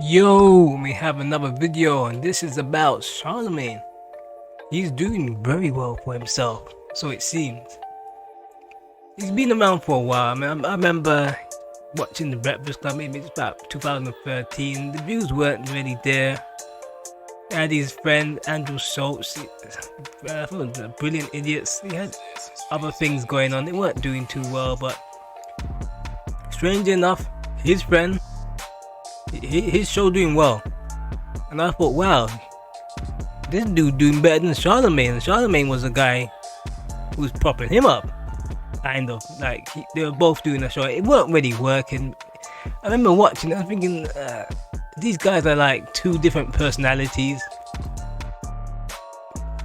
Yo, we have another video, and this is about Charlamagne. He's doing very well for himself, so it seems. He's been around for a while. I remember watching The Breakfast Club, maybe it's about 2013. The views weren't really there. He had his friend Andrew Schultz. I thought they were brilliant idiots. He had other things going on. They weren't doing too well, but strangely enough, his friend, his show doing well. And I thought, wow, this dude doing better than Charlamagne. Charlamagne was a guy who was propping him up, kind of like they were both doing a show. It weren't really working. I remember watching it, I was thinking, these guys are like two different personalities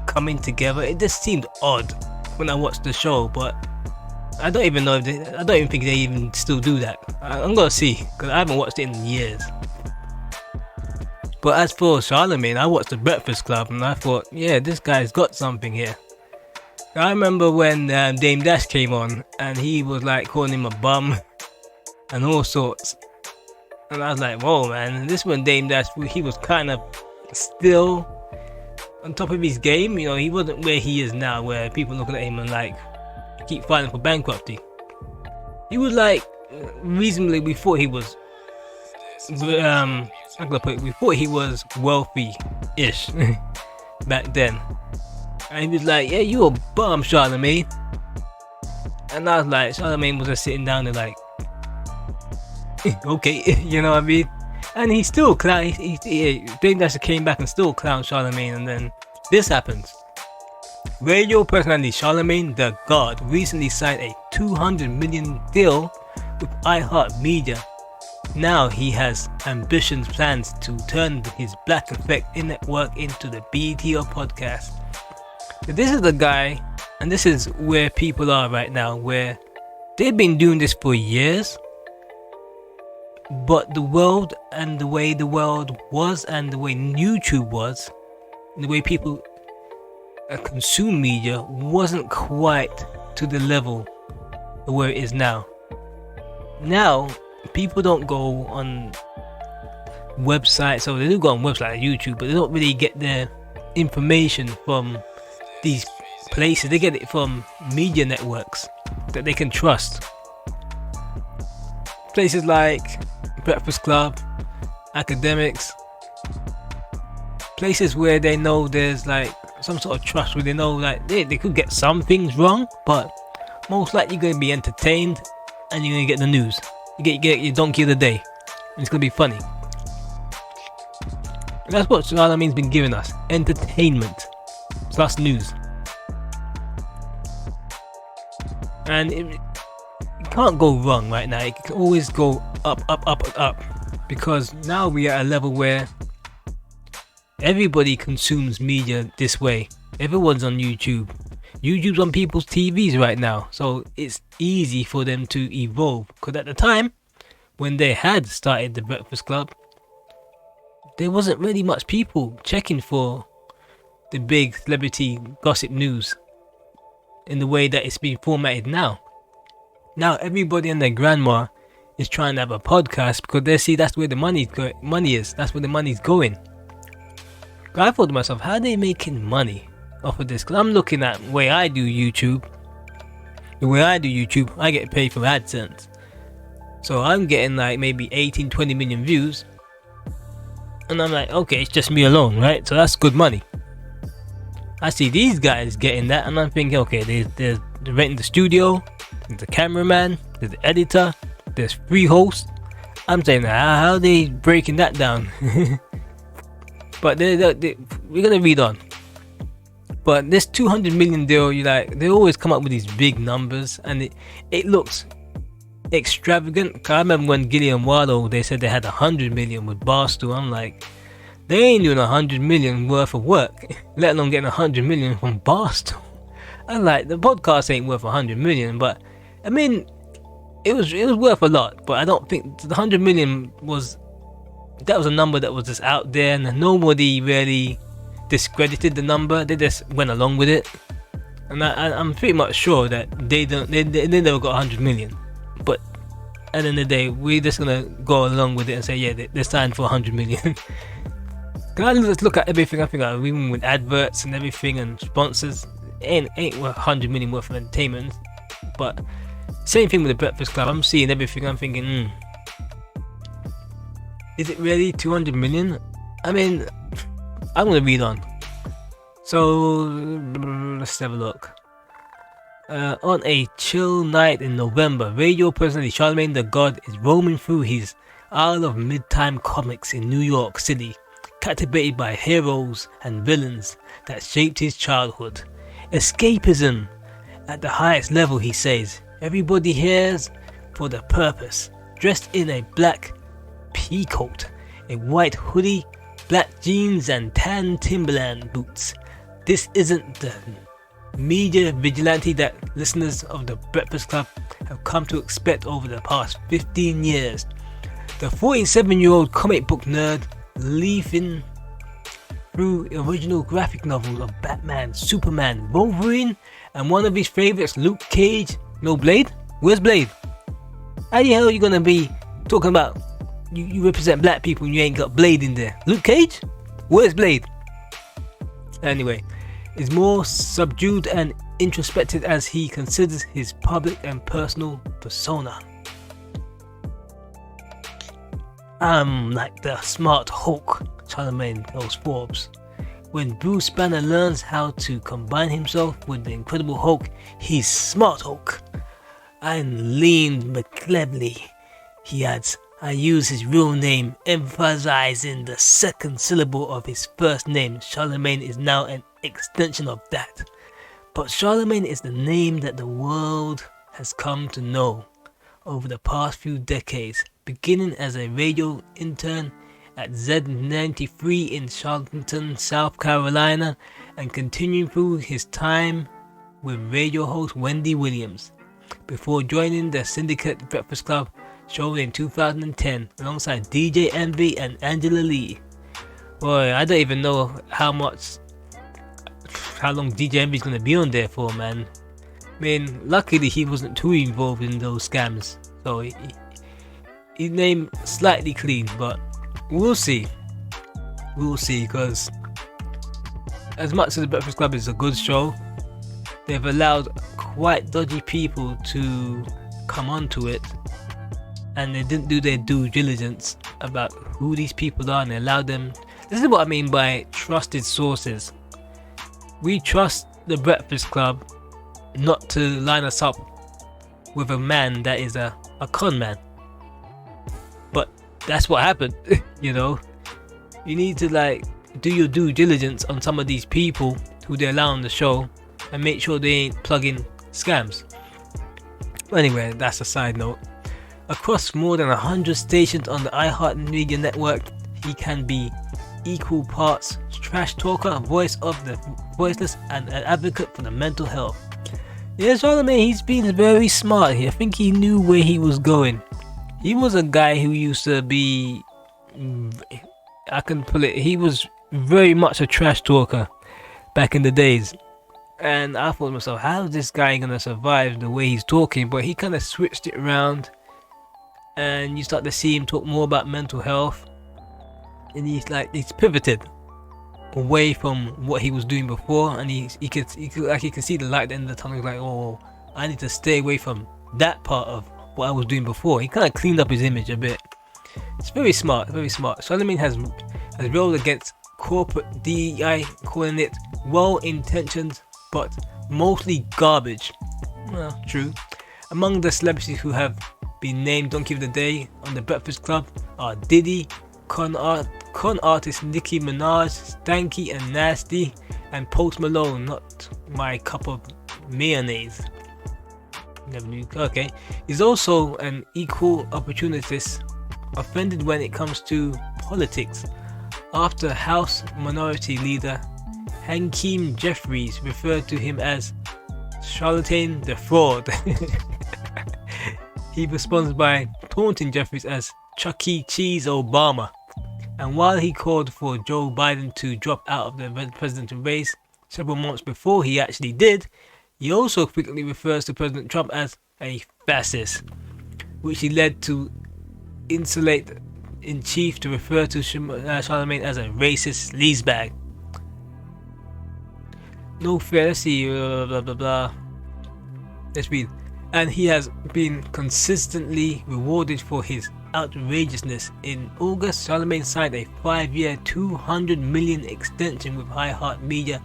coming together. It just seemed odd when I watched the show, but I don't even know if I don't even think they even still do that. I'm gonna see, because I haven't watched it in years. But as for Charlamagne, I watched The Breakfast Club and I thought, yeah, this guy's got something here. I remember when Dame Dash came on and he was like calling him a bum and all sorts. And I was like, whoa man, this one Dame Dash, he was kind of still on top of his game. You know, he wasn't where he is now, where people looking at him and like keep fighting for bankruptcy. He was like, reasonably, we thought he was we thought he was wealthy-ish back then. And he was like, yeah, you a bum, Charlamagne. And I was like, Charlamagne was just sitting down there like, okay, you know what I mean? And he still clowned, Dame Dash came back and still clowned Charlamagne, and then this happens. Radio personality Charlamagne the God recently signed a $200 million deal with iHeartMedia. Now he has plans to turn his Black Effect network into the BET of podcast. So this is the guy, and this is where people are right now, where they've been doing this for years, but the world and the way the world was and the way YouTube was, and the way people consume media wasn't quite to the level of where it is now. Now, people don't go on websites, so they do go on websites like YouTube, but they don't really get their information from these places. They get it from media networks that they can trust. Places like Breakfast Club, academics, places where they know there's like some sort of trust, where they know like they could get some things wrong, but most likely you're going to be entertained and you're going to get the news. You get your donkey of the day, and it's going to be funny. And that's what Charlamagne's been giving us, entertainment plus news. And it can't go wrong right now. It can always go up, because now we are at a level where everybody consumes media this way. Everyone's on YouTube. YouTube's on people's TVs right now, so it's easy for them to evolve. Because at the time when they had started the Breakfast Club, there wasn't really much people checking for the big celebrity gossip news in the way that it's been formatted now. Now everybody and their grandma is trying to have a podcast because they see that's where the money is. That's where the money's going. I thought to myself, how are they making money off of this? Because I'm looking at the way I do YouTube. The way I do YouTube, I get paid from AdSense. So I'm getting like maybe 18-20 million views. And I'm like, okay, it's just me alone, right? So that's good money. I see these guys getting that, and I'm thinking, okay, they're renting the studio, there's the cameraman, there's the editor, there's 3 hosts. I'm saying, how are they breaking that down? But we're gonna read on. But this 200 million deal, they always come up with these big numbers, and it looks extravagant. I remember when Gillian Wallow, they said they had 100 million with Barstool. I'm like, they ain't doing 100 million worth of work, let alone getting 100 million from Barstool. I'm like, the podcast ain't worth 100 million, but I mean, it was worth a lot. But I don't think the 100 million was a number that was just out there, and nobody really discredited the number. They just went along with it, and I'm pretty much sure that they never got 100 million. But At the end of the day, we're just gonna go along with it and say, yeah, they're signed for 100 million. Can I just look at everything? I think even with adverts and everything and sponsors, ain't 100 million worth of entertainment. But same thing with the Breakfast Club. I'm seeing everything. I'm thinking, is it really 200 million? I mean, I'm gonna read on. So let's have a look. On a chill night in November, radio personality Charlamagne the God is roaming through his Isle of Midtime comics in New York City, captivated by heroes and villains that shaped his childhood. Escapism at the highest level, he says. Everybody here's for the purpose. Dressed in a black pea coat, a white hoodie, black jeans and tan Timberland boots. This isn't the media vigilante that listeners of the Breakfast Club have come to expect over the past 15 years. The 47-year-old comic book nerd leafing through original graphic novels of Batman, Superman, Wolverine, and one of his favorites, Luke Cage. No Blade? Where's Blade? How the hell are you gonna be talking about you represent black people and you ain't got Blade in there? Luke Cage? Where's Blade? Anyway, is more subdued and introspective as he considers his public and personal persona. I'm like the smart Hulk, Charlamagne tells Forbes. When Bruce Banner learns how to combine himself with the Incredible Hulk, he's Smart Hulk. I'm lean but cleverly, he adds. I use his real name, emphasizing the second syllable of his first name. Charlamagne is now an extension of that. But Charlamagne is the name that the world has come to know over the past few decades, beginning as a radio intern at Z93 in Charleston, South Carolina, and continuing through his time with radio host Wendy Williams, before joining the Syndicate Breakfast Club show in 2010 alongside DJ Envy and Angela Lee. Boy, I don't even know how long DJ Envy's gonna be on there for, man. I mean, luckily he wasn't too involved in those scams, so his name slightly clean, but we'll see. We'll see, because as much as the Breakfast Club is a good show, they've allowed quite dodgy people to come onto it, and they didn't do their due diligence about who these people are, and they allowed them. This is what I mean by trusted sources. We trust the Breakfast Club not to line us up with a man that is a con man. But that's what happened. You know, you need to do your due diligence on some of these people who they allow on the show and make sure they ain't plugging scams. Anyway, that's a side note. Across more than 100 stations on the iHeartMedia network, he can be equal parts trash talker, voice of the voiceless, and an advocate for the mental health. Yeah, Charlamagne, he's been very smart here. I think he knew where he was going. He was a guy who used to be, he was very much a trash talker back in the days. And I thought to myself, how is this guy gonna survive the way he's talking? But he kind of switched it around, and you start to see him talk more about mental health, and he's pivoted away from what he was doing before, and he can see the light at the end of the tunnel. He's like, oh, I need to stay away from that part of what I was doing before. He kind of cleaned up his image a bit. It's very smart, very smart. Charlamagne has railed against corporate DEI, calling it well-intentioned but mostly garbage. Well, true. Among the celebrities who have been named Donkey of the Day on the Breakfast Club are Diddy, con artist Nicki Minaj, Stanky and Nasty, and Post Malone. Not my cup of mayonnaise. Never knew. Okay. He's also an equal opportunist, offended when it comes to politics, after House Minority Leader Hakeem Jeffries referred to him as Charlatan the Fraud. He responds by taunting Jeffries as Chuck E. Cheese Obama. And while he called for Joe Biden to drop out of the presidential race several months before he actually did, he also frequently refers to President Trump as a fascist. which he led to insulate in chief to refer to Charlamagne as a racist sleazebag. No fair. Let's see. Blah blah blah. Let's read. And he has been consistently rewarded for his outrageousness. In August, Charlamagne signed a 5-year, $200 million extension with iHeartMedia.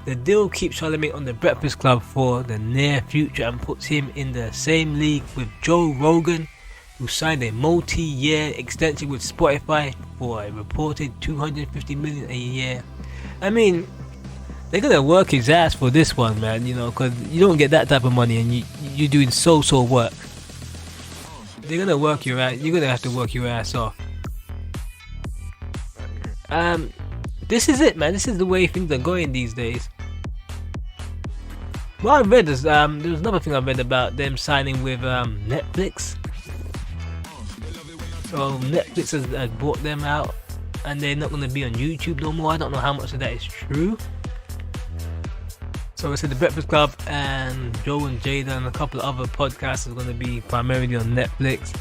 The deal keeps Charlamagne on the Breakfast Club for the near future and puts him in the same league with Joe Rogan, who signed a multi-year extension with Spotify for a reported $250 million a year. I mean, they're gonna work his ass for this one, man. You know, because you don't get that type of money, and you're doing so work. They're gonna work your ass. You're gonna have to work your ass off. This is it, man. This is the way things are going these days. What I read is there was another thing I read about them signing with Netflix. So Netflix has bought them out, and they're not gonna be on YouTube no more. I don't know how much of that is true. So I said the Breakfast Club and Joe and Jada and a couple of other podcasts are going to be primarily on Netflix.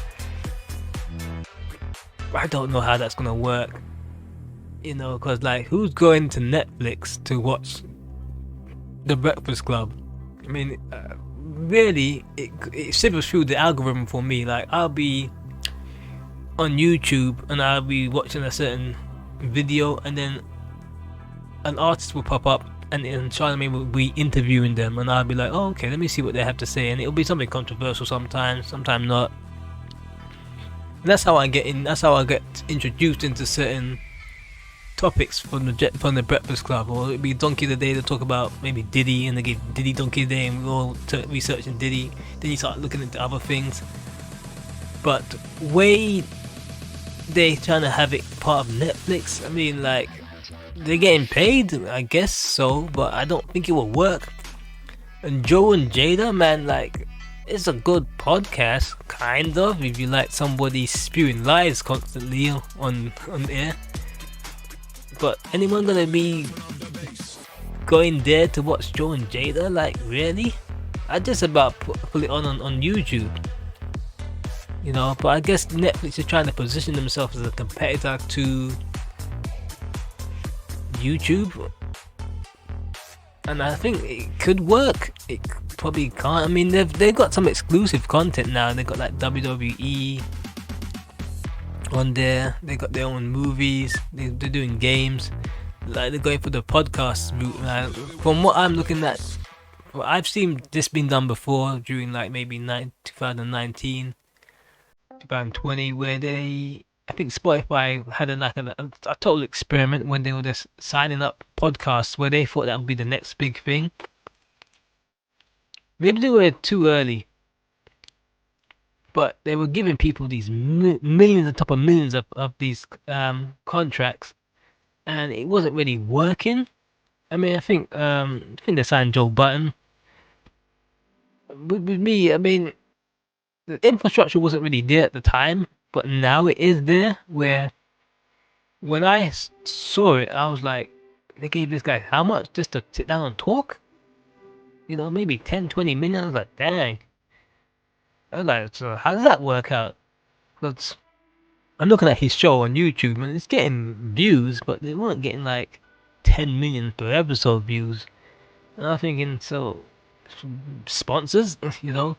I don't know how that's going to work, you know, because like, who's going to Netflix to watch the Breakfast Club? I mean, really, it sippers through the algorithm for me. Like, I'll be on YouTube and I'll be watching a certain video, and then an artist will pop up, and Charlamagne will be interviewing them, and I'll be like, oh, okay, let me see what they have to say, and it'll be something controversial sometimes not. And that's how I get introduced into certain topics from the Breakfast Club. Or it'll be Donkey of the Day to talk about maybe Diddy, and they give Diddy Donkey of the Day, and we all researching Diddy. Then you start looking into other things. But way they trying to have it part of Netflix, I mean, like, they're getting paid, I guess so, but I don't think it will work. And Joe and Jada, man, like, it's a good podcast, kind of, if you like somebody spewing lies constantly on air. But anyone gonna be going there to watch Joe and Jada? Like, really? I just about put it on YouTube, you know. But I guess Netflix is trying to position themselves as a competitor to YouTube, and I think it could work. It probably can't. I mean, they've got some exclusive content now. They got like WWE on there. They got their own movies. They're doing games. Like, they're going for the podcast route. From what I'm looking at, well, I've seen this being done before during like maybe 2019, 2020, where I think Spotify had a total experiment when they were just signing up podcasts, where they thought that would be the next big thing. Maybe they were too early, but they were giving people these millions on top of millions of these contracts, and it wasn't really working. I mean, I think they signed Joe Button. With me, I mean, the infrastructure wasn't really there at the time, but now it is there, where when I saw it, I was like, they gave this guy how much just to sit down and talk? You know, maybe 10, 20 million. I was like, dang. I was like, so how does that work out? Because I'm looking at his show on YouTube, and it's getting views, but they weren't getting like 10 million per episode views. And I'm thinking, so, sponsors, you know?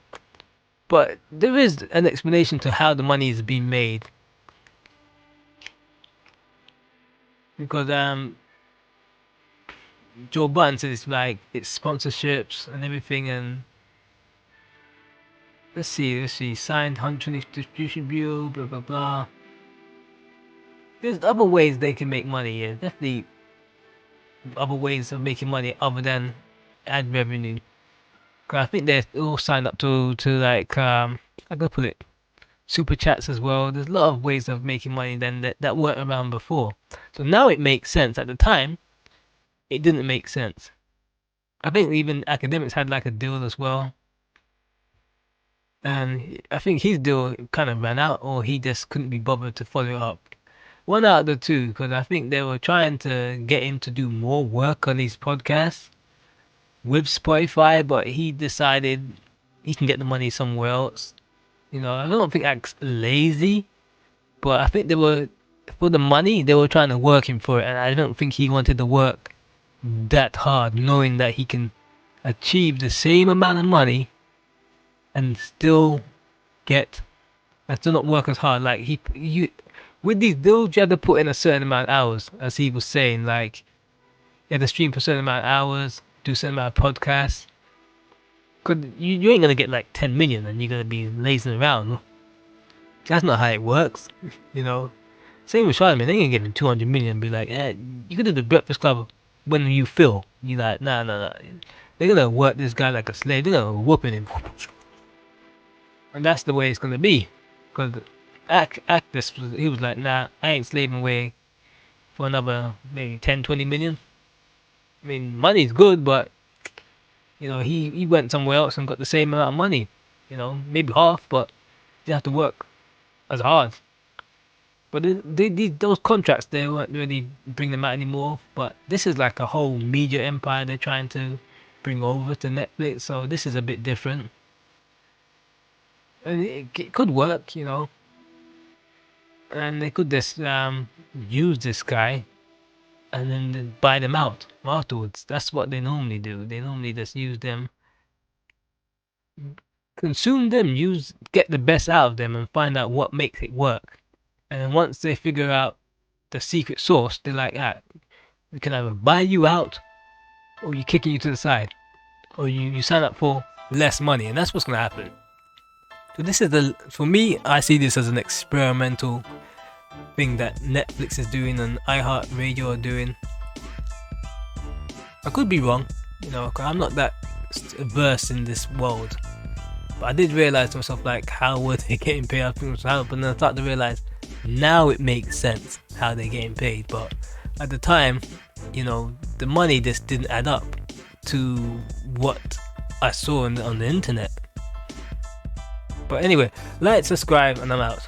But there is an explanation to how the money is being made. Because Joe Budden says it's like it's sponsorships and everything, and let's see, signed 120 distribution deal, blah blah blah. There's other ways they can make money. Yeah, definitely other ways of making money other than ad revenue. Cause I think they're all signed up to like I'm gonna put it, super chats as well. There's a lot of ways of making money that weren't around before. So now it makes sense. At the time, it didn't make sense. I think even academics had like a deal as well, and I think his deal kind of ran out, or he just couldn't be bothered to follow it up. One out of the two, because I think they were trying to get him to do more work on these podcasts with Spotify, but he decided he can get the money somewhere else. You know, I don't think acts lazy, but I think they were, for the money, they were trying to work him for it, and I don't think he wanted to work that hard, knowing that he can achieve the same amount of money and still get and still not work as hard. Like you with these deals, you have to put in a certain amount of hours, as he was saying. Like you have to stream for a certain amount of hours, do a certain amount of podcasts. Cause you ain't gonna get like 10 million and you're gonna be lazing around. That's not how it works, you know. Same with Charlamagne, they ain't gonna give him 200 million and be like, you can do the Breakfast Club when you feel. You like, nah. They're gonna work this guy like a slave. They're gonna whooping him, and that's the way it's gonna be. Cause Actus, he was like, nah, I ain't slaving away for another maybe 10, 20 million. I mean, money's good, but you know, he went somewhere else and got the same amount of money. You know, maybe half, but you have to work as hard. But those contracts, they weren't really bring them out anymore. But this is like a whole media empire they're trying to bring over to Netflix. So this is a bit different, and it could work, you know. And they could just use this guy and then buy them out afterwards. That's what they normally do. They normally just use them, consume them, get the best out of them, and find out what makes it work. And then once they figure out the secret sauce, they're like, we can either buy you out, or you're kicking you to the side, or you sign up for less money, and that's what's gonna happen. So this is for me, I see this as an experimental thing that Netflix is doing and iHeartRadio are doing. I could be wrong, you know, 'cause I'm not that versed in this world. But I did realize to myself, like, how were they getting paid? But then I started to realize now it makes sense how they're getting paid. But at the time, you know, the money just didn't add up to what I saw on the internet. But anyway, like, subscribe, and I'm out.